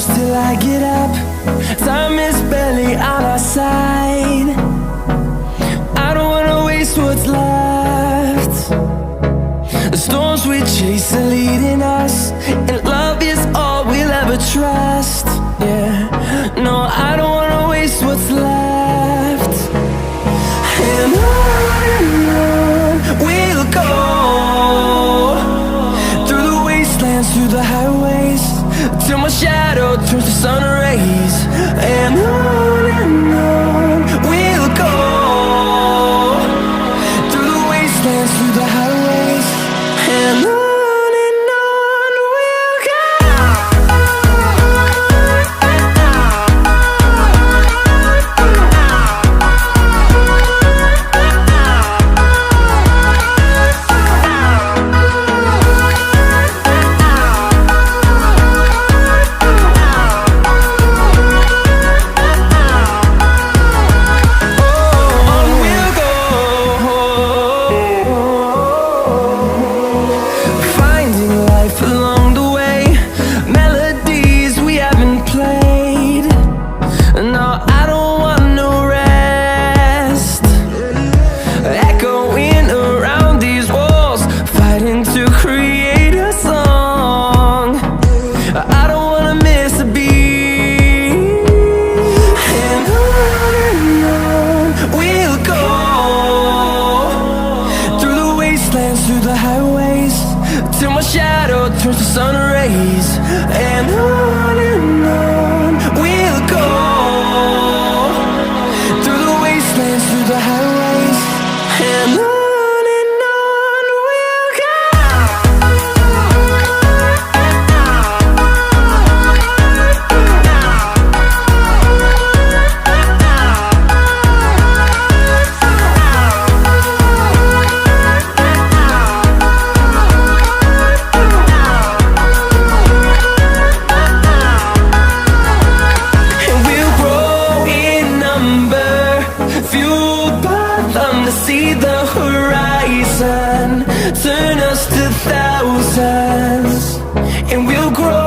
close till I get up. Time is barely on our side. I don't wanna waste what's left. The storms we chase are leading us, and love is all we'll ever trust. Yeah, no, I don't wanna waste what's left. And on we'll go, through the wastelands, through the highways, till my shadow turns to sun rays. And on we'll go, through the wastelands, through the highways, and on. Through the highways, till my shadow turns to sun rays. And on we'll go, through the wastelands, through the highways, and on. See the horizon turn us to thousands, and we'll grow